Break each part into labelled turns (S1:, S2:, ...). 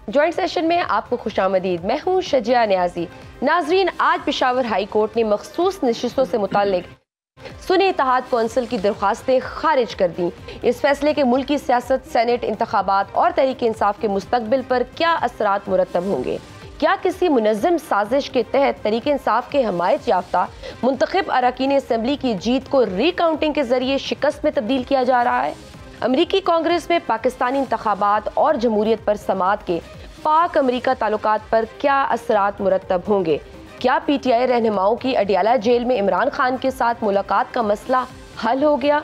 S1: Joint session میں آپ کو خوش آمدید. میں ہوں شجیہ نیازی. ناظرین، آج پشاور ہائی کورٹ نے مخصوص نشستوں سے متعلق سنی اتحاد کونسل کی درخواستیں خارج کر دیں. اس فیصلے کے ملکی سیاست، سینٹ انتخابات اور تحریک انصاف کے مستقبل پر کیا اثرات مرتب ہوں گے؟ کیا کسی منظم سازش کے تحت تحریک انصاف کے حمایت یافتہ منتخب اراکین اسمبلی کی جیت کو ری کاؤنٹنگ کے ذریعے شکست میں تبدیل کیا جا رہا ہے؟ امریکی کانگریس میں پاکستانی انتخابات اور جمہوریت پر سماعت کے پاک امریکہ تعلقات پر کیا اثرات مرتب ہوں گے؟ کیا پی ٹی آئی رہنماؤں کی اڈیالہ جیل میں عمران خان کے ساتھ ملاقات کا مسئلہ حل ہو گیا؟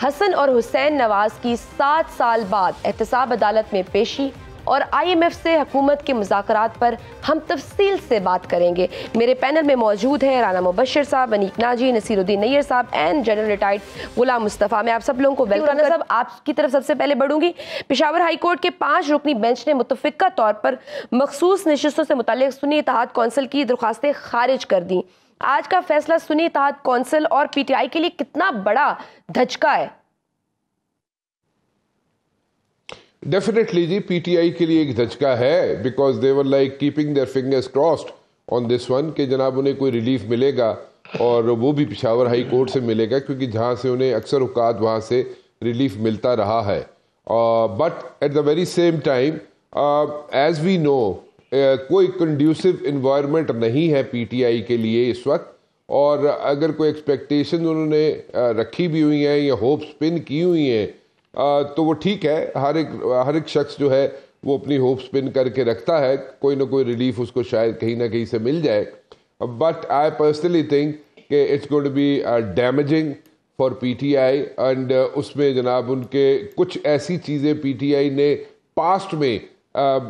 S1: حسن اور حسین نواز کی 7 سال بعد احتساب عدالت میں پیشی اور آئی ایم ایف سے حکومت کے مذاکرات پر ہم تفصیل سے بات کریں گے. میرے پینل میں موجود ہیں رانا مبشر صاحب، انیک ناجی، نصیر الدین نیر صاحب and general retired Ghulam Mustafa. میں آپ سب لوگوں کو ویلکم صاحب آپ کی طرف سب سے پہلے بڑھوں گی. پشاور ہائی کورٹ کے 5 رکنی بینچ نے متفقہ طور پر مخصوص نشستوں سے متعلق سنی اتحاد کونسل کی درخواستیں خارج کر دیں. آج کا فیصلہ سنی اتحاد کونسل اور پی ٹی آئی کے لیے کتنا بڑا دھچکا ہے؟
S2: Definitely G, P T I کے لیے ایک دھچکا ہے، because they were like keeping their fingers crossed on this one کہ جناب انہیں کوئی ریلیف ملے گا، اور وہ بھی پشاور ہائی کورٹ سے ملے گا، کیونکہ جہاں سے انہیں اکثر اوقات وہاں سے ریلیف ملتا رہا ہے. But at the very same time as we know کوئی کنڈیوسو انوائرمنٹ نہیں ہے پی ٹی آئی کے لیے اس وقت، اور اگر کوئی ایکسپیکٹیشن انہوں نے رکھی بھی ہوئی ہیں یا ہوپ سپن کی ہوئی ہیں تو وہ ٹھیک ہے. ہر ایک شخص جو ہے وہ اپنی ہوپ سپن کر کے رکھتا ہے، کوئی نہ کوئی ریلیف اس کو شاید کہیں نہ کہیں سے مل جائے. بٹ آئی پرسنلی تھنک کہ it's going to be damaging for P T I, and اس میں جناب ان کے کچھ ایسی چیزیں پی ٹی آئی نے پاسٹ میں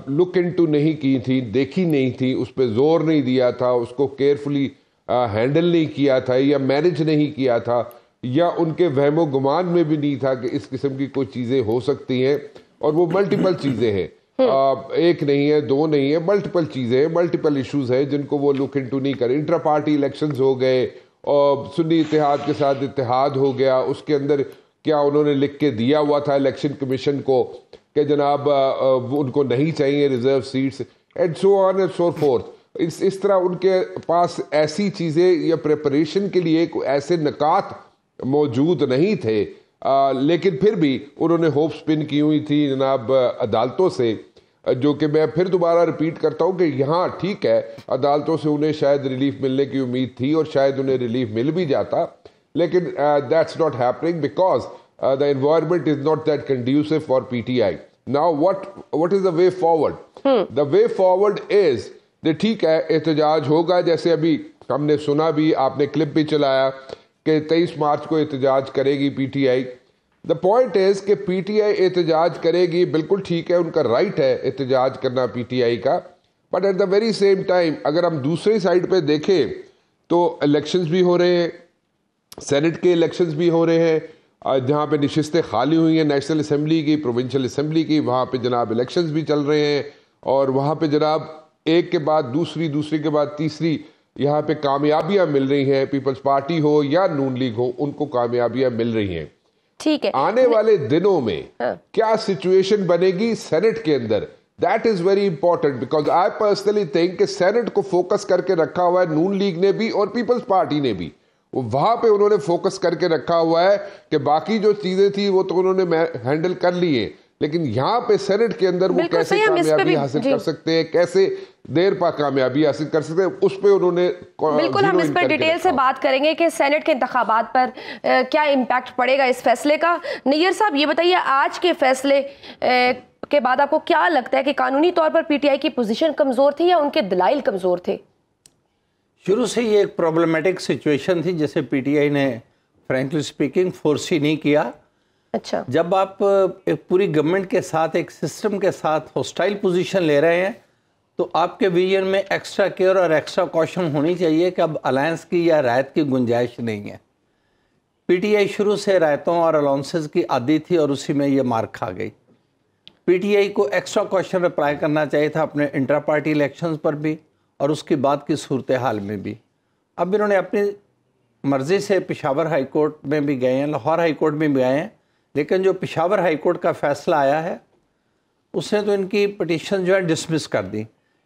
S2: لک انٹو نہیں کی تھیں، دیکھی نہیں تھی، اس پہ زور نہیں دیا تھا، اس کو کیئرفلی ہینڈل نہیں کیا تھا یا مینج نہیں کیا تھا، یا ان کے وہم و گمان میں بھی نہیں تھا کہ اس قسم کی کوئی چیزیں ہو سکتی ہیں. اور وہ ملٹیپل چیزیں ہیں، ایک نہیں ہے، 2 نہیں ہے، ملٹیپل چیزیں ہیں، ملٹیپل ایشوز ہیں جن کو وہ لک انٹو نہیں کرے. انٹرا پارٹی الیکشنز ہو گئے، اور سنی اتحاد کے ساتھ اتحاد ہو گیا، اس کے اندر کیا انہوں نے لکھ کے دیا ہوا تھا الیکشن کمیشن کو کہ جناب ان کو نہیں چاہیے reserve seats, and so on and so forth. اس طرح ان کے پاس ایسی چیزیں یا پریپریشن کے لیے ایسے نکات موجود نہیں تھے، لیکن پھر بھی انہوں نے ہوپ سپن کی ہوئی تھی جناب عدالتوں سے، جو کہ میں پھر دوبارہ ریپیٹ کرتا ہوں کہ یہاں ٹھیک ہے عدالتوں سے انہیں شاید ریلیف ملنے کی امید تھی، اور شاید انہیں ریلیف مل بھی جاتا، لیکن that's not happening because the environment is not that conducive for PTI. Now what is the way forward? The way forward is کہ ٹھیک ہے احتجاج ہوگا، جیسے ابھی ہم نے سنا بھی، آپ نے کلپ بھی چلایا کہ 23 مارچ کو احتجاج کرے گی P T I. The point is کہ پی ٹی آئی احتجاج کرے گی، بالکل ٹھیک ہے، ان کا رائٹ ہے احتجاج کرنا پی ٹی آئی کا. But at the very same time اگر ہم دوسری سائڈ پہ دیکھیں تو الیکشنز بھی ہو رہے ہیں، سینٹ کے الیکشنز بھی ہو رہے ہیں، جہاں پہ نشستیں خالی ہوئی ہیں نیشنل اسمبلی کی، پروونشل اسمبلی کی، وہاں پہ جناب الیکشنز بھی چل رہے ہیں، اور وہاں پہ جناب ایک کے بعد دوسری، دوسری کے بعد تیسری یہاں پہ کامیابیاں مل رہی ہیں. پیپلز پارٹی ہو یا نون لیگ ہو، ان کو کامیابیاں مل رہی ہیں.
S1: ٹھیک ہے،
S2: آنے والے دنوں میں کیا سچویشن بنے گی سینٹ کے اندر، that is very important, because I personally think کہ سینٹ کو فوکس کر کے رکھا ہوا ہے نون لیگ نے بھی اور پیپلز پارٹی نے بھی. وہاں پہ انہوں نے فوکس کر کے رکھا ہوا ہے کہ باقی جو چیزیں تھی وہ تو انہوں نے ہینڈل کر لی ہیں، لیکن یہاں پہ سینٹ کے اندر وہ کیسے کامیابی حاصل کر سکتے ہیں، کیسے دیر پا کامیابی حاصل کر سکتے ہیں، اس پہ انہوں نے
S1: بالکل ہم اس پر ڈیٹیل سے بات کریں گے کہ سینٹ کے انتخابات پر کیا امپیکٹ پڑے گا اس فیصلے کا. نیر صاحب یہ بتائیے، آج کے فیصلے کے بعد آپ کو کیا لگتا ہے کہ قانونی طور پر پی ٹی آئی کی پوزیشن کمزور تھی یا ان کے دلائل کمزور تھے؟
S3: شروع سے یہ ایک پرابلمیٹک سچویشن تھی جسے پی ٹی آئی نے فرینکلی سپیکنگ فورسی نہیں کیا.
S1: اچھا،
S3: جب آپ ایک پوری گورنمنٹ کے ساتھ، ایک سسٹم کے ساتھ ہوسٹائل پوزیشن لے رہے ہیں تو آپ کے ویژن میں ایکسٹرا کیئر اور ایکسٹرا کوشن ہونی چاہیے کہ اب الائنس کی یا رعایت کی گنجائش نہیں ہے. پی ٹی آئی شروع سے رعایتوں اور الاؤنسز کی عادی تھی اور اسی میں یہ مار کھا گئی. پی ٹی آئی کو ایکسٹرا کوشن اپلائی کرنا چاہیے تھا اپنے انٹرا پارٹی الیکشنز پر بھی اور اس کے بعد کی صورتحال میں بھی. اب انہوں نے اپنی مرضی سے پشاور ہائی کورٹ میں بھی گئے ہیں، لاہور ہائی کورٹ میں بھی گئے ہیں، لیکن جو پشاور ہائی کورٹ کا فیصلہ آیا ہے اس نے تو ان کی پٹیشن جو ہے ڈسمس کر دی.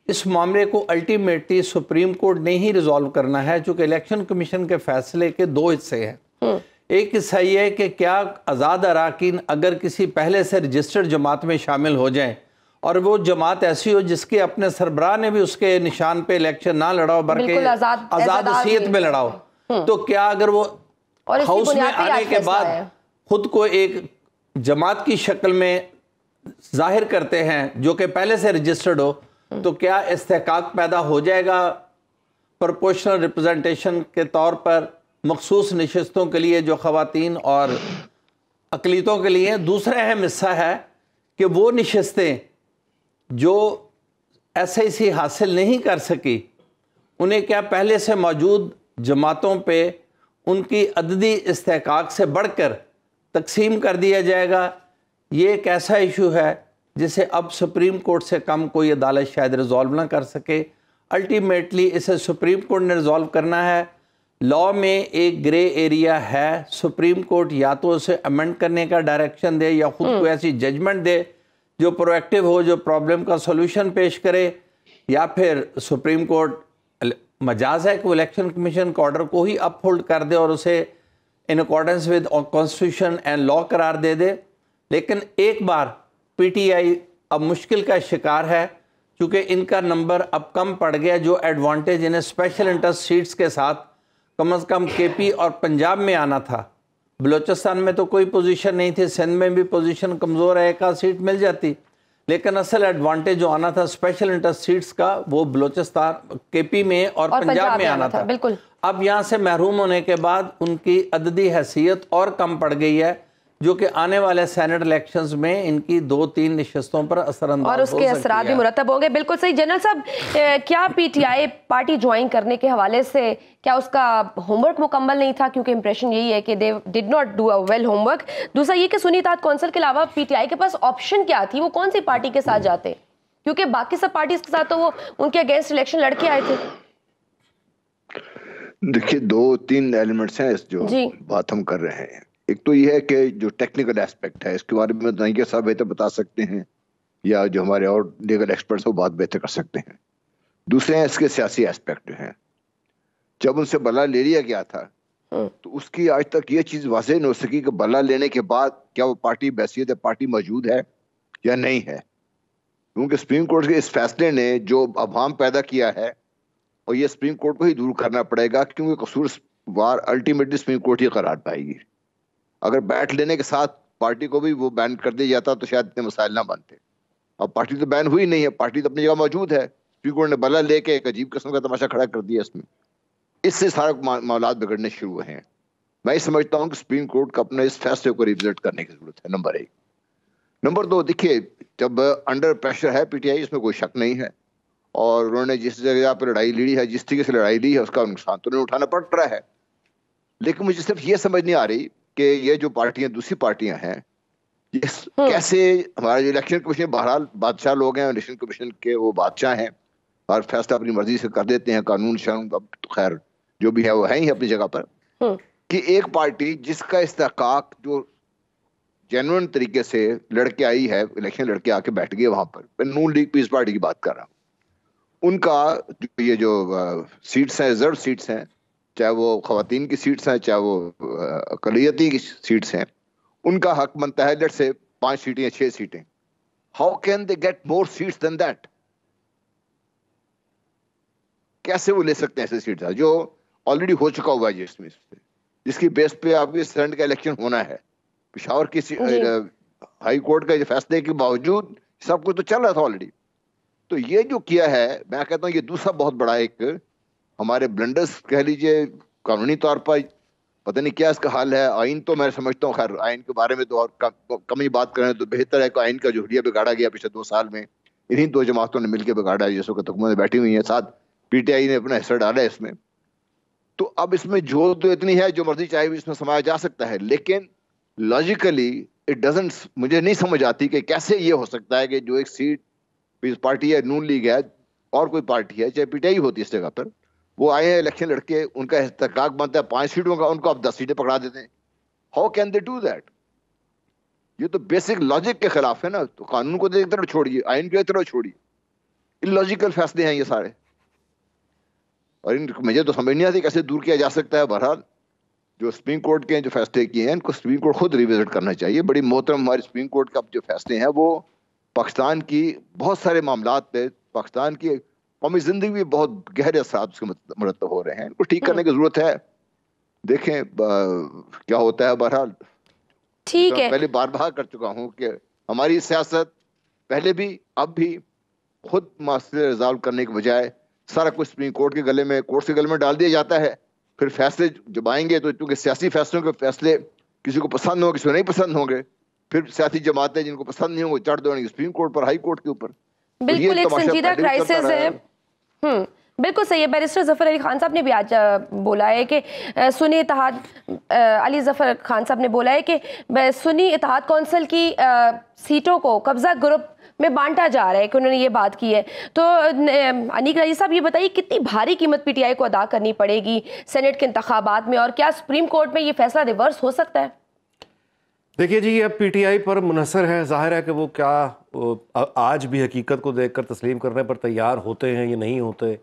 S3: اس معاملے کو الٹیمیٹلی سپریم کورٹ نے ہی ریزالو کرنا ہے, چونکہ الیکشن کمیشن کے فیصلے کے 2 حصے ہیں. ایک حصہ یہ ہے کہ کیا آزاد اراکین اگر کسی پہلے سے رجسٹرڈ جماعت میں شامل ہو جائیں اور وہ جماعت ایسی ہو جس کے اپنے سربراہ نے بھی اس کے نشان پہ الیکشن نہ لڑا ہو بلکہ آزاد حیثیت میں لڑا ہو, تو کیا اگر وہ ہاؤس میں آنے کے بعد خود کو ایک جماعت کی شکل میں ظاہر کرتے ہیں جو کہ پہلے سے رجسٹرڈ ہو, تو کیا استحقاق پیدا ہو جائے گا پرپورشنل ریپرزنٹیشن کے طور پر مخصوص نشستوں کے لیے جو خواتین اور اقلیتوں کے لیے. دوسرا اہم حصہ ہے کہ وہ نشستیں جو SIC حاصل نہیں کر سکی انہیں کیا پہلے سے موجود جماعتوں پہ ان کی عددی استحقاق سے بڑھ کر تقسیم کر دیا جائے گا. یہ ایک ایسا ایشو ہے جسے اب سپریم کورٹ سے کم کوئی عدالت شاید ریزالو نہ کر سکے. الٹیمیٹلی اسے سپریم کورٹ نے ریزالو کرنا ہے. لاء میں ایک گرے ایریا ہے, سپریم کورٹ یا تو اسے امینڈ کرنے کا ڈائریکشن دے یا خود کو ایسی ججمنٹ دے جو پرو ایکٹیو ہو, جو پرابلم کا سولوشن پیش کرے, یا پھر سپریم کورٹ مجاز ہے کہ وہ الیکشن کمیشن کے آرڈر کو ہی اپ ہولڈ کر دے اور اسے in accordance with constitution and law قرار دے دے. لیکن ایک بار PTI اب مشکل کا شکار ہے چونکہ ان کا نمبر اب کم پڑ گیا. جو ایڈوانٹیج انہیں اسپیشل انٹرسٹ سیٹس کے ساتھ کم از کم KP اور پنجاب میں آنا تھا, بلوچستان میں تو کوئی پوزیشن نہیں تھی, سندھ میں بھی پوزیشن کمزور ہے, ایک آدھ سیٹ مل جاتی, لیکن اصل ایڈوانٹیج جو آنا تھا اسپیشل انٹرسٹ سیٹس کا وہ بلوچستان KP میں اور پنجاب میں آنا تھا. بالکل اب یہاں سے محروم ہونے کے بعد ان کی عددی حیثیت اور کم پڑ گئی ہے جو کہ آنے والے سینٹ الیکشنز میں ان کی 2-3 نشستوں پر اثر انداز ہو سکتی ہے اور اس کے اثرات بھی مرتب ہوں گے. بالکل صحیح. جنرل صاحب, کیا PTI پارٹی جوائن کرنے کے حوالے سے کیا اس کا ہوم ورک مکمل نہیں تھا, کیونکہ امپریشن یہی ہے کہ they did not do a well home work. دوسرا یہ کہ سنی اتحاد کونسل کے علاوہ PTI کے پاس آپشن کیا تھی, وہ کون سی پارٹی کے ساتھ جاتے, کیونکہ باقی سب پارٹیز کے ساتھ تو وہ ان کے اگینسٹ الیکشن لڑ کے آئے تھے.
S4: دیکھیے 2-3 ایلیمنٹس ہیں جو بات ہم کر رہے ہیں. ایک تو یہ ہے کہ جو ٹیکنیکل ایسپیکٹ ہے اس کے بارے میں دائیں صاحب بہتر بتا سکتے ہیں یا جو ہمارے اور لیگل ایکسپرٹس وہ بات بہتر کر سکتے ہیں. دوسرے ہیں اس کے سیاسی ایسپیکٹ جو ہیں. جب ان سے بلا لے لیا گیا تھا تو اس کی آج تک یہ چیز واضح نہیں ہو سکی کہ بلا لینے کے بعد کیا وہ پارٹی بحیثیت پارٹی موجود ہے یا نہیں ہے, کیونکہ سپریم کورٹ کے اس فیصلے نے جو ابہام پیدا کیا ہے اور یہ سپریم کورٹ کو ہی دور کرنا پڑے گا, کیونکہ قصور وار الٹیمیٹلی سپریم کورٹ ہی قرار پائے گی. اگر بیٹ لینے کے ساتھ پارٹی کو بھی وہ بین کر دیا جاتا تو شاید اتنے مسائل نہ بنتے. اب پارٹی تو بین ہوئی نہیں ہے, پارٹی تو اپنی جگہ موجود ہے. سپریم کورٹ نے بلا لے کے ایک عجیب قسم کا تماشا کھڑا کر دیا. اس سے سارے معاملات بگڑنے شروع ہوئے ہیں. میں یہ سمجھتا ہوں کہ سپریم کورٹ کو اپنے اس فیصلے کو ریوزٹ کرنے کی ضرورت ہے, نمبر 1. نمبر 2, دیکھیے جب انڈر پریشر ہے PTI, اس میں کوئی شک نہیں ہے, اور انہوں نے جس جگہ پہ لڑائی لڑی ہے, جس طریقے سے لڑائی لی ہے, اس کا نقصان تو انہیں اٹھانا پڑ رہا ہے. لیکن مجھے صرف یہ سمجھ نہیں آ رہی کہ یہ جو پارٹیاں دوسری پارٹیاں ہیں کیسے ہمارے جو الیکشن کمیشن بہرحال بادشاہ لوگ ہیں, الیکشن کمیشن کے وہ بادشاہ ہیں, اور فیصلہ اپنی مرضی سے کر دیتے ہیں, قانون شان اب تو خیر جو بھی ہے وہ ہے ہی اپنی جگہ پر, کہ ایک پارٹی جس کا استحقاق جو جینوئن طریقے سے لڑ کے آئی ہے, الیکشن لڑ کے آ کے بیٹھ گئی وہاں پر, میں نون لیگ پیس پارٹی کی بات کر رہا ہوں, ان کا یہ جو سیٹس ہیں ریزرو سیٹس ہیں, چاہے وہ خواتین کی سیٹس ہیں چاہے وہ اقلیتی کی سیٹس ہیں, ان کا حق بنتا ہے لیٹ سے 5 سیٹیں یا 6 سیٹیں. How can they get more seats than that? کیسے وہ لے سکتے ہیں ایسے سیٹس جو آلریڈی ہو چکا ہوا ہے, جس کی بیس پہ آپ کے سینٹ کا الیکشن ہونا ہے. پشاور کی ہائی کورٹ کا فیصلے کے باوجود سب کچھ تو چل رہا تھا آلریڈی. تو یہ جو کیا ہے, میں کہتا ہوں یہ دوسرا بہت بڑا ایک ہمارے بلنڈرز کہہ لیجئے, قانونی طور پر پتہ نہیں کیا اس کا حال ہے. آئین تو میں سمجھتا ہوں, خیر آئین کے بارے میں تو اور کم ہی بات کریں تو بہتر ہے کہ آئین کا جو حلیہ بگاڑا گیا پچھلے 2 سال میں انہیں 2 جماعتوں نے مل کے بگاڑا ہے, جیسوں کہ حکومت بیٹھی ہوئی ہیں, ساتھ PTI نے اپنا حصہ ڈالا ہے اس میں. تو اب اس میں جو تو اتنی ہے جو مرضی چاہے بھی اس میں سمایا جا سکتا ہے, لیکن لاجیکلی اٹ ڈزنٹ, مجھے نہیں سمجھ آتی کہ کیسے یہ ہو سکتا ہے کہ جو ایک سیٹ پارٹی ہے, نون لیگ ہے اور کوئی پارٹی ہے, چاہے PTI ہوتی ہے اس جگہ پر, وہ آئے ہیں الیکشن لڑکے, ان کا استحقاق بنتا ہے 5 سیٹوں کا, ان کو اب 10 سیٹیں پکڑا دیتے ہیں. How can they do that? یہ تو بیسک لاجک کے خلاف ہے نا. تو قانون کو ایک طرف چھوڑیے, آئین کو ایک طرف چھوڑیے, اللاجیکل فیصلے ہیں یہ سارے, اور مجھے تو سمجھ نہیں آتی کیسے دور کیا جا سکتا ہے. بہرحال جو سپریم کورٹ کے جو فیصلے کیے ہیں ان کو سپریم کورٹ خود ریوزٹ کرنا چاہیے. بڑی محترم ہماری سپریم کورٹ کا جو فیصلے ہیں وہ پاکستان کی بہت سارے معاملات پہ, پاکستان کی قومی زندگی میں بہت گہرے اثرات اس کے مرتب ہو رہے ہیں. ان کو ٹھیک کرنے کی ضرورت ہے. دیکھیں کیا ہوتا ہے. بہرحال
S1: ٹھیک ہے,
S4: پہلے بار بار کر چکا ہوں کہ ہماری سیاست پہلے بھی اب بھی خود مسئلے ریزالو کرنے کے بجائے سارا کچھ سپریم کورٹ کے گلے میں, کورٹ کے گلے میں ڈال دیا جاتا ہے. پھر فیصلے جب آئیں گے تو چونکہ سیاسی فیصلوں کے فیصلے کسی کو پسند ہوں گے, کسی کو نہیں پسند ہوں گے, پھر سیاسی جماعتیں جن کو پسند نہیں ہوں گے چڑھ دوڑیں گے سپریم کورٹ پر, ہائی کورٹ کے اوپر.
S1: بالکل ایک سنجیدہ کرائسس ہے. بالکل صحیح ہے. بیرسٹر ظفر علی خان صاحب نے بھی آج بولا ہے کہ سنی اتحاد, علی ظفر خان صاحب نے بولا ہے کہ سنی اتحاد کونسل کی سیٹوں کو قبضہ گروپ میں بانٹا جا رہا ہے, کہ انہوں نے یہ بات کی ہے. تو انیک راجی صاحب یہ بتائیے کتنی بھاری قیمت پی ٹی آئی کو ادا کرنی پڑے گی سینٹ کے انتخابات میں, اور کیا سپریم کورٹ میں یہ فیصلہ ریورس ہو سکتا ہے؟
S5: دیکھیے جی, اب پی ٹی آئی پر منحصر ہے. ظاہر ہے کہ وہ کیا آج بھی حقیقت کو دیکھ کر تسلیم کرنے پر تیار ہوتے ہیں یا نہیں ہوتے.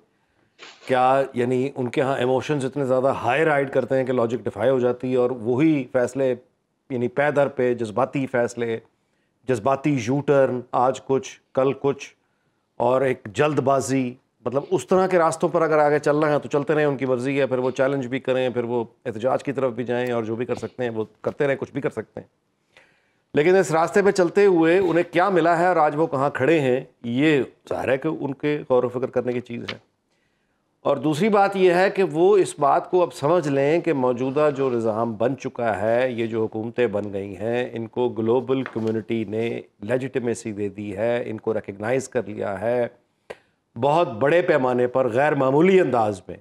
S5: کیا یعنی ان کے ہاں ایموشنز اتنے زیادہ ہائی رائڈ کرتے ہیں کہ لاجک ڈیفائی ہو جاتی ہے, اور وہی فیصلے یعنی پے در پہ جذباتی فیصلے, جذباتی یو ٹرن, آج کچھ کل کچھ, اور ایک جلد بازی, مطلب اس طرح کے راستوں پر اگر آگے چل رہے ہیں تو چلتے رہیں, ان کی مرضی ہے. پھر وہ چیلنج بھی کریں, پھر وہ احتجاج کی طرف بھی جائیں, اور جو بھی کر سکتے ہیں وہ کرتے رہیں, کچھ بھی کر سکتے ہیں. لیکن اس راستے پہ چلتے ہوئے انہیں کیا ملا ہے اور آج وہ کہاں کھڑے ہیں, یہ ظاہر ہے کہ ان کے غور و فکر کرنے کی چیز ہے. اور دوسری بات یہ ہے کہ وہ اس بات کو اب سمجھ لیں کہ موجودہ جو نظام بن چکا ہے, یہ جو حکومتیں بن گئی ہیں, ان کو گلوبل کمیونٹی نے لیجیٹیمیسی دے دی ہے, ان کو ریکگنائز کر لیا ہے بہت بڑے پیمانے پر, غیر معمولی انداز میں.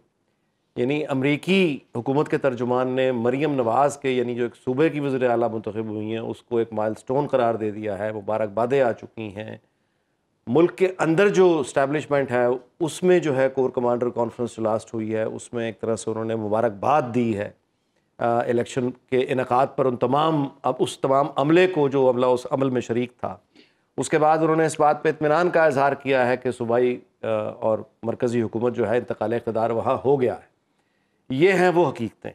S5: یعنی امریکی حکومت کے ترجمان نے مریم نواز کے, یعنی جو ایک صوبے کی وزیر اعلیٰ منتخب ہوئی ہیں, اس کو ایک مائل سٹون قرار دے دیا ہے. مبارکبادیں آ چکی ہیں. ملک کے اندر جو اسٹیبلشمنٹ ہے اس میں جو ہے کور کمانڈر کانفرنس جو لاسٹ ہوئی ہے اس میں ایک طرح سے انہوں نے مبارکباد دی ہے الیکشن کے انعقاد پر ان تمام اس تمام عملے کو جو عملہ اس عمل میں شریک تھا. اس کے بعد انہوں نے اس بات پہ اطمینان کا اظہار کیا ہے کہ صوبائی اور مرکزی حکومت جو ہے انتقال اقتدار وہاں ہو گیا ہے. یہ ہیں وہ حقیقتیں.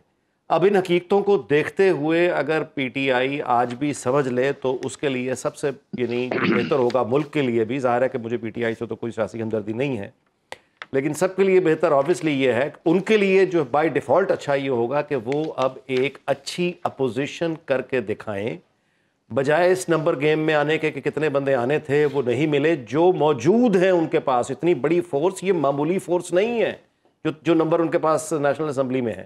S5: اب ان حقیقتوں کو دیکھتے ہوئے اگر پی ٹی آئی آج بھی سمجھ لے تو اس کے لیے سب سے یعنی بہتر ہوگا, ملک کے لیے بھی. ظاہر ہے کہ مجھے پی ٹی آئی سے تو کوئی سیاسی ہمدردی نہیں ہے, لیکن سب کے لیے بہتر آبویسلی یہ ہے, ان کے لیے جو بائی ڈیفالٹ اچھا یہ ہوگا کہ وہ اب ایک اچھی اپوزیشن کر کے دکھائیں, بجائے اس نمبر گیم میں آنے کے کہ کتنے بندے آنے تھے وہ نہیں ملے. جو موجود ہیں ان کے پاس اتنی بڑی فورس, یہ معمولی فورس نہیں ہے جو نمبر ان کے پاس نیشنل اسمبلی میں ہے.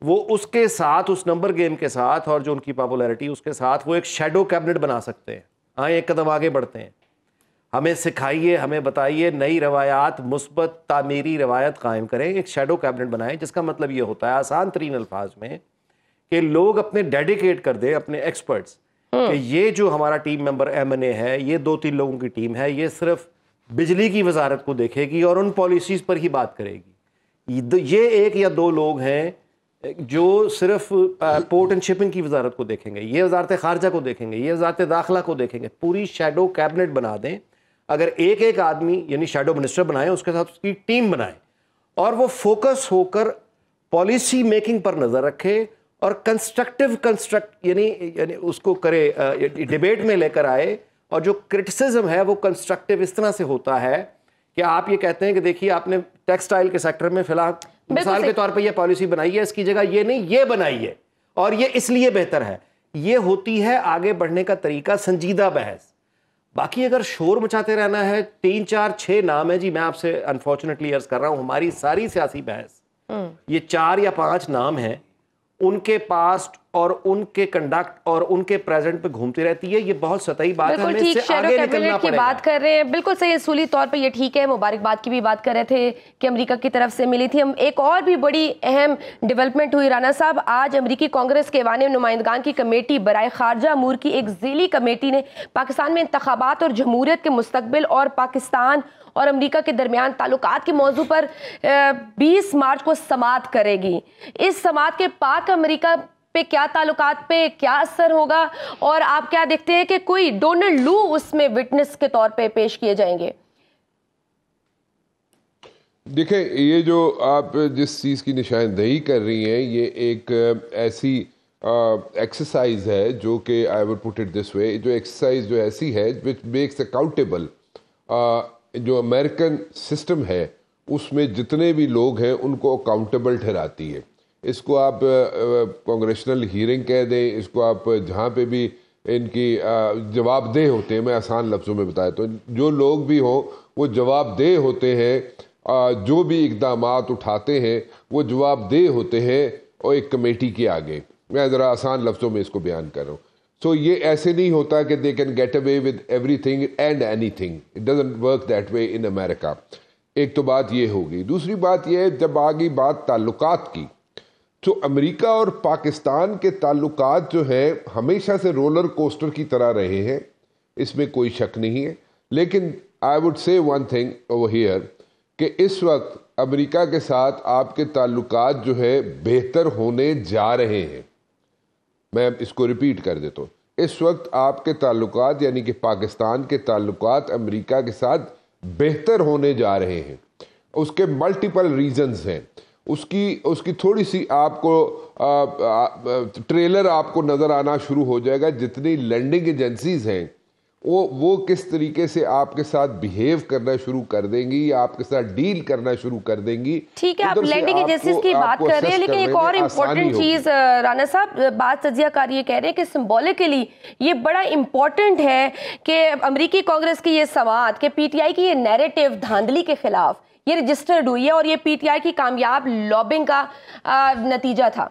S5: وہ اس کے ساتھ, اس نمبر گیم کے ساتھ, اور جو ان کی پاپولیرٹی اس کے ساتھ, وہ ایک شیڈو کیبنٹ بنا سکتے ہیں. آئیں ایک قدم آگے بڑھتے ہیں, ہمیں سکھائیے, ہمیں بتائیے, نئی روایات, مثبت تعمیری روایت قائم کریں, ایک شیڈو کیبنٹ بنائیں. جس کا مطلب یہ ہوتا ہے آسان ترین الفاظ میں کہ لوگ اپنے ڈیڈیکیٹ کر دیں, اپنے ایکسپرٹس, کہ یہ جو ہمارا ٹیم ممبر ایم این اے ہے, یہ 2-3 لوگوں کی ٹیم ہے, یہ صرف بجلی کی وزارت کو دیکھے گی اور ان پالیسیز پر ہی بات کرے گی. یہ 1 یا 2 لوگ ہیں جو صرف پورٹ اینڈ شپنگ کی وزارت کو دیکھیں گے, یہ وزارت خارجہ کو دیکھیں گے, یہ وزارت داخلہ کو دیکھیں گے. پوری شیڈو کیبنٹ بنا دیں. اگر ایک آدمی یعنی شیڈو منسٹر بنائیں, اس کے ساتھ اس کی ٹیم بنائیں, اور وہ فوکس ہو کر پالیسی میکنگ پر نظر رکھے اور کنسٹرکٹیو یعنی اس کو کرے, ڈیبیٹ میں لے کر آئے. اور جو کرٹیسزم ہے وہ کنسٹرکٹیو اس طرح سے ہوتا ہے کہ آپ یہ کہتے ہیں کہ دیکھیے آپ نے ٹیکسٹائل کے سیکٹر میں فی الحال مثال کے طور پہ یہ پالیسی بنائی ہے, اس کی جگہ یہ نہیں, یہ بنائی ہے اور یہ اس لیے بہتر ہے. یہ ہوتی ہے آگے بڑھنے کا طریقہ, سنجیدہ بحث. باقی اگر شور مچاتے رہنا ہے, 3-4-6 نام ہے جی, میں آپ سے انفارچونیٹلی عرض کر رہا ہوں, ہماری ساری سیاسی بحث یہ 4 یا 5 نام ہیں, ان کے پاسٹ اور ان کے کنڈکٹ اور ان کے پریزنٹ پہ گھومتی رہتی ہے. یہ بہت سطحی بات ہے, ہمیں اس سے آگے نکلنا پڑے گا.
S1: بات کر رہے ہیں بالکل صحیح, اصولی طور پہ یہ ٹھیک ہے. مبارکباد کی بھی بات کر رہے تھے کہ امریکہ کی طرف سے ملی تھی. ہم ایک اور بھی بڑی اہم ڈیولپمنٹ ہوئی رانا صاحب, آج امریکی کانگریس کے ایوان نمائندگان کی کمیٹی برائے خارجہ امور کی ایک ذیلی کمیٹی نے پاکستان میں انتخابات اور جمہوریت کے مستقبل اور پاکستان اور امریکہ کے درمیان تعلقات کے موضوع پر 20 مارچ کو سماعت کرے گی. اس سماعت کے پاک امریکہ پہ کیا تعلقات پہ کیا اثر ہوگا, اور آپ کیا دیکھتے ہیں کہ کوئی ڈونلڈ لو اس میں وٹنس کے طور پہ پیش کیے جائیں گے؟
S2: دیکھیں, یہ جو آپ جس چیز کی نشاندہی کر رہی ہیں یہ ایک ایسی ایکسرسائز ہے جو کہ I would put it this وے, جو ایکسرسائز جو ایسی ہے وچ میکس اکاؤنٹیبل جو امریکن سسٹم ہے اس میں جتنے بھی لوگ ہیں ان کو اکاؤنٹیبل ٹھہراتی ہے. اس کو آپ کانگریشنل ہیرنگ کہہ دیں, اس کو آپ جہاں پہ بھی ان کی جواب دہ ہوتے ہیں, میں آسان لفظوں میں بتایا تو جو لوگ بھی ہوں وہ جواب دہ ہوتے ہیں, جو بھی اقدامات اٹھاتے ہیں وہ جواب دہ ہوتے ہیں اور ایک کمیٹی کے آگے. میں ذرا آسان لفظوں میں اس کو بیان کر رہا ہوں. سو یہ ایسے نہیں ہوتا کہ they can get away with everything and anything. It doesn't work that way in America. ایک تو بات یہ ہوگی. دوسری بات یہ ہے, جب آگئی بات تعلقات کی, تو امریکہ اور پاکستان کے تعلقات جو ہیں ہمیشہ سے رولر کوسٹر کی طرح رہے ہیں, اس میں کوئی شک نہیں ہے. لیکن I would say one thing over here کہ اس وقت امریکہ کے ساتھ آپ کے تعلقات جو ہے بہتر ہونے جا رہے ہیں. میں اس کو ریپیٹ کر دیتا ہوں, اس وقت آپ کے تعلقات یعنی کہ پاکستان کے تعلقات امریکہ کے ساتھ بہتر ہونے جا رہے ہیں. اس کے ملٹیپل ریزنز ہیں. اس کی تھوڑی سی آپ کو ٹریلر آپ کو نظر آنا شروع ہو جائے گا. جتنی لینڈنگ ایجنسیز ہیں وہ کس طریقے سے آپ کے ساتھ بیہیو کرنا شروع کر دیں گی یا آپ کے ساتھ ڈیل کرنا شروع کر دیں گی.
S1: ٹھیک ہے, آپ لینڈنگ ایجنسیز کی بات کر رہے ہیں, لیکن ایک اور امپورٹنٹ چیز رانا صاحب, بات تجزیہ کار یہ کہہ رہے ہیں کہ سمبولکلی یہ بڑا امپورٹنٹ ہے کہ امریکی کانگریس کی یہ سماعت کہ پی ٹی آئی کی یہ نیریٹو دھاندلی کے خلاف یہ رجسٹرڈ ہوئی ہے اور یہ پی ٹی آئی کی کامیاب لابنگ کا نتیجہ تھا.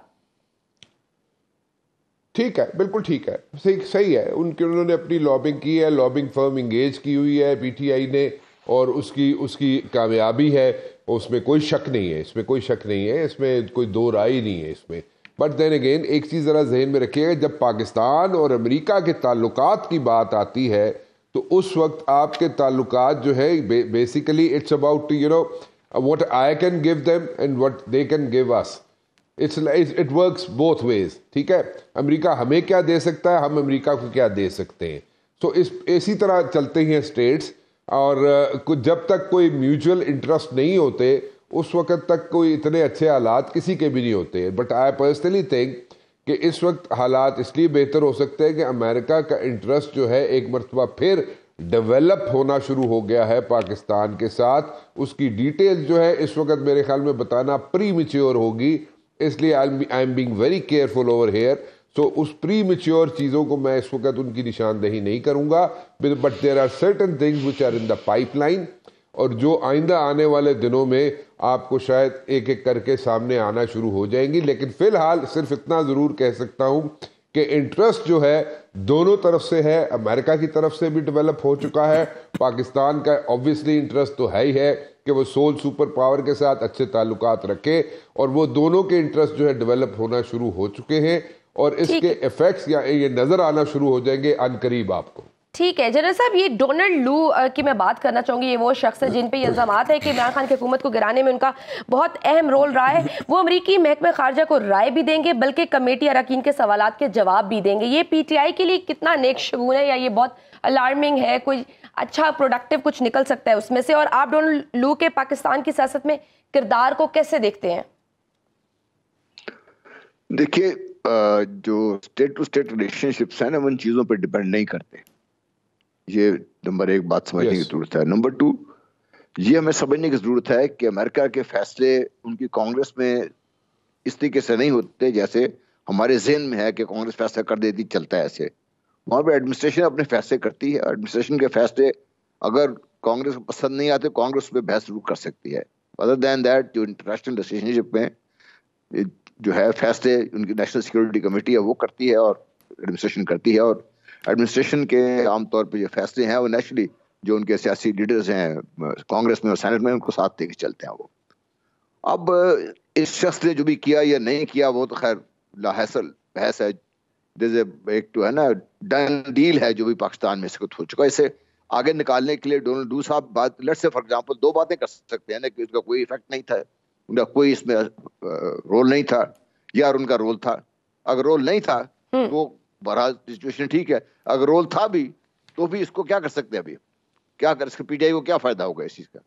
S2: ٹھیک ہے, بالکل ٹھیک ہے, صحیح ہے. انہوں نے اپنی لابنگ کی ہے, لابنگ فرم انگیج کی ہوئی ہے پی ٹی آئی نے, اور اس کی کامیابی ہے, اس میں کوئی شک نہیں ہے, اس میں کوئی شک نہیں ہے, اس میں کوئی دو رائے نہیں ہے اس میں. بٹ دین اگین ایک چیز ذرا ذہن میں رکھیے گا, جب پاکستان اور امریکہ کے تعلقات کی بات آتی ہے تو اس وقت آپ کے تعلقات جو ہے basically it's about you know what I can give them and what they can give us. It works both ways. ٹھیک ہے, امریکہ ہمیں کیا دے سکتا ہے, ہم امریکہ کو کیا دے سکتے ہیں. سو اسی طرح چلتے ہیں اسٹیٹس, اور جب تک کوئی میوچل انٹرسٹ نہیں ہوتے اس وقت تک کوئی اتنے اچھے حالات کسی کے بھی نہیں ہوتے. بٹ آئی پرسنلی تھنک کہ اس وقت حالات اس لیے بہتر ہو سکتے ہیں کہ امریکہ کا انٹرسٹ جو ہے ایک مرتبہ پھر ڈیولپ ہونا شروع ہو گیا ہے پاکستان کے ساتھ. اس کی ڈیٹیل جو ہے اس وقت میرے خیال میں بتانا پری میچور ہوگی, اس لیے I am being very careful over here. So اس پری میچور چیزوں کو میں اس وقت ان کی نشاندہی نہیں کروں گا, but there are certain things which are in the pipeline, اور جو آئندہ آنے والے دنوں میں آپ کو شاید ایک ایک کر کے سامنے آنا شروع ہو جائیں گی. لیکن فی الحال صرف اتنا ضرور کہہ سکتا ہوں کہ انٹرسٹ جو ہے دونوں طرف سے ہے. امریکہ کی طرف سے بھی ڈیولپ ہو چکا ہے, پاکستان کا آبویسلی انٹرسٹ تو ہے ہی ہے کہ وہ سول سپر پاور کے ساتھ اچھے تعلقات رکھے, اور وہ دونوں کے انٹرسٹ جو ہے ڈیولپ ہونا شروع ہو چکے ہیں, اور اس کے ایفیکٹس یا یہ نظر آنا شروع ہو جائیں گے ان قریب آپ کو.
S1: ٹھیک ہے جنرل صاحب, یہ ڈونلڈ لو کی میں بات کرنا چاہوں گی. یہ وہ شخص ہے جن پہ یہ الزامات ہے کہ عمران خان کی حکومت کو گرانے میں ان کا بہت اہم رول رہا ہے. وہ امریکی محکمہ خارجہ کو رائے بھی دیں گے بلکہ کمیٹی اراکین کے سوالات کے جواب بھی دیں گے. یہ پی ٹی آئی کے لیے کتنا نیک شگون ہے, یا یہ بہت الارمنگ ہے, کوئی اچھا پروڈکٹیو کچھ نکل سکتا ہے اس میں سے؟ اور آپ ڈونلڈ لو کے پاکستان کی سیاست میں کردار کو کیسے دیکھتے ہیں؟
S4: دیکھیے, جو state to state relationships ہیں نا, ان چیزوں پہ ڈیپینڈ نہیں کرتے. یہ نمبر ایک بات سمجھنے کی ضرورت ہے. نمبر ٹو, یہ ہمیں سمجھنے کی ضرورت ہے کہ امریکہ کے فیصلے ان کی کانگریس میں اس طریقے سے نہیں ہوتے جیسے ہمارے ذہن میں ہے کہ کانگریس فیصلہ کر دیتی چلتا ہے. ایسے وہاں پہ ایڈمنسٹریشن اپنے فیصلے کرتی ہے. ایڈمنسٹریشن کے فیصلے اگر کانگریس کو پسند نہیں آتے, کانگریس پہ بحث ضرور کر سکتی ہے. ادر دین دیٹ, جو انٹرنیشنل ریلیشن شپ میں جو ہے فیصلے ان کی نیشنل سیکورٹی کمیٹی ہے وہ کرتی ہے اور ایڈمنسٹریشن کرتی ہے, اور ایڈمنسٹریشن کے عام طور پہ جو فیصلے ہیں وہ نیچرلی جو ان کے سیاسی لیڈرز ہیں کانگریس میں اور سینٹ میں ان کو ساتھ لے کے چلتے ہیں. وہ اب اس شخص نے جو بھی کیا یا نہیں کیا وہ تو خیر لاحصل بحث ہے. ایک تو ہے نا ڈن ڈیل ہے جو بھی پاکستان میں اس وقت ہو چکا. اسے آگے نکالنے کے لیے ڈونلڈ لو صاحب بات لیٹ سے فار ایگزامپل دو باتیں کر سکتے ہیں نا, کہ اس کا کوئی افیکٹ نہیں تھا, ان کا کوئی اس میں رول نہیں تھا, یا ان کا رول تھا. اگر رول نہیں تھا تو بہرحال سچویشن ٹھیک ہے, اگر رول تھا بھی تو بھی اس کو کیا کر سکتے ہیں, ابھی کیا کر, اس کے پی ٹی آئی کو کیا فائدہ ہوگا اس چیز کا.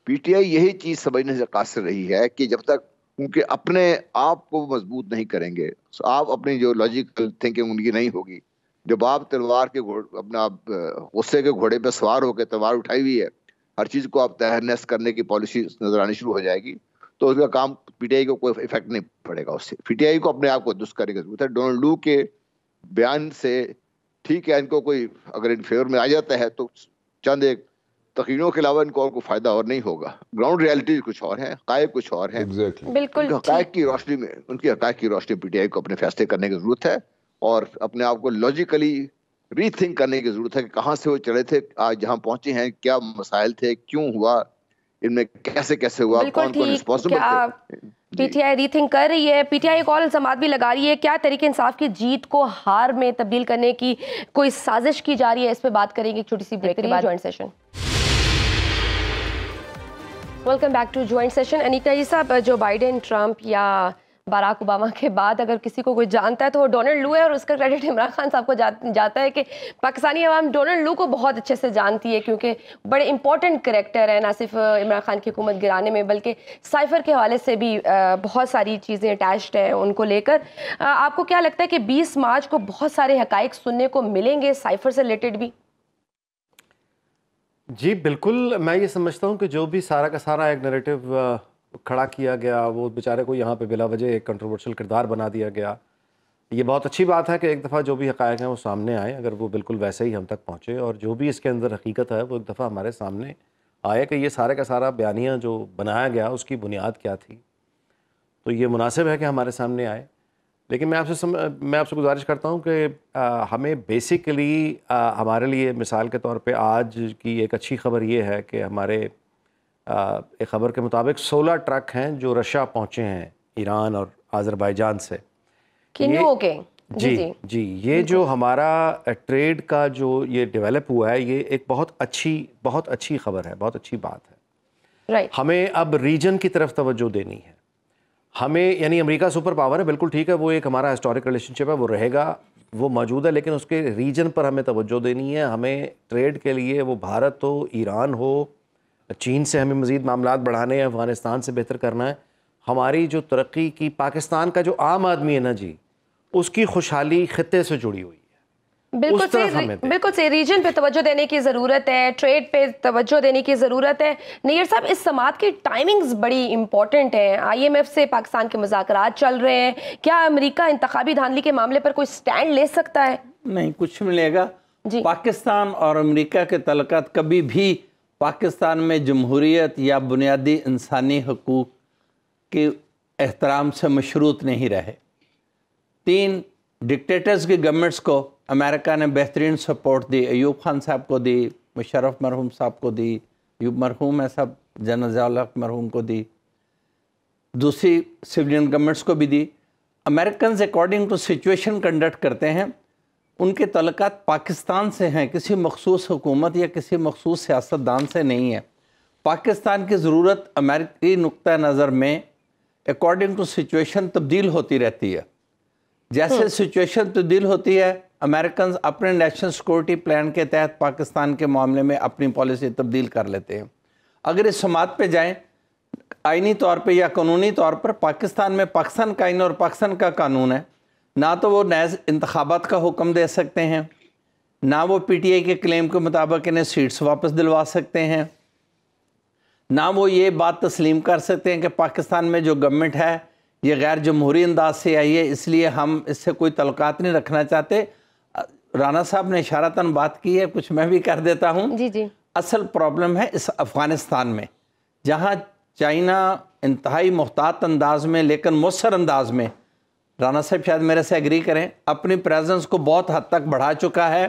S4: پی ٹی آئی یہی چیز سمجھنے سے قاصر رہی ہے کہ جب تک کیونکہ اپنے آپ کو مضبوط نہیں کریں گے, آپ اپنی جو لاجیکل تھنکنگ ان کی نہیں ہوگی, جب آپ تلوار کے اپنا غصے کے گھوڑے پہ سوار ہو کے تلوار اٹھائی ہوئی ہے, ہر چیز کو آپ تہرنس کرنے کی پالیسی نظر آنی شروع ہو جائے گی, تو اس کا کام پی ٹی آئی کو کوئی افیکٹ نہیں پڑے گا. اس سے پی ٹی آئی کو اپنے آپ کو درست کرنے کی ضرورت ہے. ڈونلڈ لو کے بیان سے ٹھیک ہے, ان کو کوئی اگر ان فیور میں آ جاتا ہے تو چند ایک تقریروں کے علاوہ ان کو اور کوئی فائدہ اور نہیں ہوگا. گراؤنڈ ریالٹی کچھ اور ہے, حقائق کچھ اور ہیں.
S1: بالکل
S4: حقائق کی روشنی میں, ان کی حقائق کی روشنی پی ٹی آئی کو اپنے فیصلے کرنے کی ضرورت ہے, اور اپنے آپ کو لاجیکلی ری تھنک کرنے کی ضرورت ہے کہ کہاں سے وہ چلے تھے, آج جہاں پہنچے ہیں, کیا مسائل تھے, کیوں ہوا, ان میں کیسے کیسے ہوا, کون کون رسپانسبل تھے.
S1: P T I re think کر رہی ہے, پی ٹی آئی ایک اور الزامات بھی لگا رہی ہے, کیا تحریک انصاف کی جیت کو ہار میں تبدیل کرنے کی کوئی سازش کی جا رہی ہے؟ اس پہ بات کریں گے ایک چھوٹی سی بریک کے بعد. Joint session. Welcome back to joint session. Anita ji صاحب, جو بائیڈن, ٹرمپ یا باراک اوباما کے بعد اگر کسی کو کوئی جانتا ہے تو وہ ڈونلڈ لو ہے, اور اس کا کریڈٹ عمران خان صاحب کو جاتا ہے کہ پاکستانی عوام ڈونلڈ لو کو بہت اچھے سے جانتی ہے, کیونکہ بڑے امپورٹنٹ کریکٹر ہیں, نہ صرف عمران خان کی حکومت گرانے میں بلکہ سائفر کے حوالے سے بھی بہت ساری چیزیں اٹیچڈ ہیں ان کو لے کر. آپ کو کیا لگتا ہے کہ 20 مارچ کو بہت سارے حقائق سننے کو ملیں گے سائفر سے ریلیٹڈ بھی؟
S5: جی بالکل, میں یہ سمجھتا ہوں کہ جو بھی سارا کا سارا ایک نیریٹو کھڑا کیا گیا, وہ بیچارے کو یہاں پہ بلا وجہ ایک کنٹروورشل کردار بنا دیا گیا. یہ بہت اچھی بات ہے کہ ایک دفعہ جو بھی حقائق ہیں وہ سامنے آئے, اگر وہ بالکل ویسے ہی ہم تک پہنچے, اور جو بھی اس کے اندر حقیقت ہے وہ ایک دفعہ ہمارے سامنے آئے کہ یہ سارے کا سارا بیانیہ جو بنایا گیا اس کی بنیاد کیا تھی. تو یہ مناسب ہے کہ ہمارے سامنے آئے. لیکن میں آپ سے گزارش کرتا ہوں کہ ہمیں بیسیکلی ہمارے لیے مثال کے طور پہ آج کی ایک اچھی خبر یہ ہے کہ ہمارے ایک خبر کے مطابق 16 ٹرک ہیں جو رشیا پہنچے ہیں ایران اور آذربائیجان سے. جی یہ جو ہمارا ٹریڈ کا جو یہ ڈیولپ ہوا ہے, یہ ایک بہت اچھی خبر ہے, بہت اچھی بات ہے. ہمیں اب ریجن کی طرف توجہ دینی ہے. ہمیں یعنی امریکہ سپر پاور ہے, بالکل ٹھیک ہے, وہ ایک ہمارا ہسٹورک ریلیشن شپ ہے, وہ رہے گا, وہ موجود ہے, لیکن اس کے ریجن پر ہمیں توجہ دینی ہے. ہمیں ٹریڈ کے لیے وہ بھارت ہو, ایران ہو, چین سے ہمیں مزید معاملات بڑھانے ہیں, افغانستان سے بہتر کرنا ہے. ہماری جو ترقی کی پاکستان کا جو عام آدمی ہے نا جی, اس کی خوشحالی خطے سے جڑی ہوئی ہے.
S1: بالکل سے ریجن پہ توجہ دینے کی ضرورت ہے, ٹریڈ پہ توجہ دینے کی ضرورت ہے. نیر صاحب, اس سماعت کی ٹائمنگز بڑی امپورٹنٹ ہیں. آئی ایم ایف سے پاکستان کے مذاکرات چل رہے ہیں, کیا امریکہ انتخابی دھاندلی کے معاملے پر کوئی سٹینڈ لے سکتا ہے؟
S3: نہیں, کچھ ملے گا. پاکستان اور امریکہ کے تعلقات کبھی بھی پاکستان میں جمہوریت یا بنیادی انسانی حقوق کے احترام سے مشروط نہیں رہے. 3 ڈکٹیٹرز کی گورنمنٹس کو امریکہ نے بہترین سپورٹ دی. ایوب خان صاحب کو دی, مشرف مرحوم صاحب کو دی, ایوب مرحوم ہے صاحب, جنرل ضیاء الحق مرحوم کو دی, دوسری سویلین گورنمنٹس کو بھی دی. Americans according to situation conduct کرتے ہیں. ان کے تعلقات پاکستان سے ہیں, کسی مخصوص حکومت یا کسی مخصوص سیاستدان سے نہیں ہے. پاکستان کی ضرورت امریکی نقطہ نظر میں اکارڈنگ ٹو سچویشن تبدیل ہوتی رہتی ہے. جیسے سچویشن تبدیل ہوتی ہے, امریکنز اپنے نیشنل سیکورٹی پلان کے تحت پاکستان کے معاملے میں اپنی پالیسی تبدیل کر لیتے ہیں. اگر اس سماعت پہ جائیں, آئینی طور پہ یا قانونی طور پر پاکستان میں پاکستان کا آئین اور پاکستان کا قانون ہے. نہ تو وہ نیز انتخابات کا حکم دے سکتے ہیں, نہ وہ پی ٹی آئی کے کلیم کے مطابق انہیں سیٹس واپس دلوا سکتے ہیں, نہ وہ یہ بات تسلیم کر سکتے ہیں کہ پاکستان میں جو گورنمنٹ ہے یہ غیر جمہوری انداز سے آئی ہے, اس لیے ہم اس سے کوئی تعلقات نہیں رکھنا چاہتے. رانا صاحب نے اشارتاً بات کی ہے, کچھ میں بھی کر دیتا ہوں.
S1: جی.
S3: اصل پرابلم ہے اس افغانستان میں, جہاں چائنا انتہائی محتاط انداز میں لیکن مؤثر انداز میں, رانا صاحب شاید میرے سے ایگری کریں, اپنی پریزنس کو بہت حد تک بڑھا چکا ہے.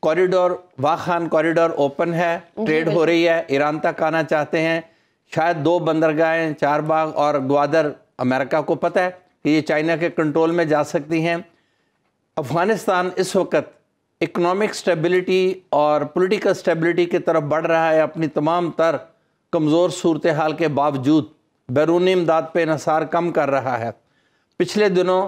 S3: کوریڈور, واخان کوریڈور اوپن ہے, ٹریڈ ہو رہی ہے, ایران تک آنا چاہتے ہیں. شاید 2 بندرگاہیں, 4 باغ اور گوادر, امریکہ کو پتہ ہے کہ یہ چائنا کے کنٹرول میں جا سکتی ہیں. افغانستان اس وقت اکنامک سٹیبلٹی اور پولیٹیکل سٹیبلٹی کی طرف بڑھ رہا ہے, اپنی تمام تر کمزور صورتحال کے باوجود بیرونی امداد پہ انحصار کم کر رہا ہے. پچھلے دنوں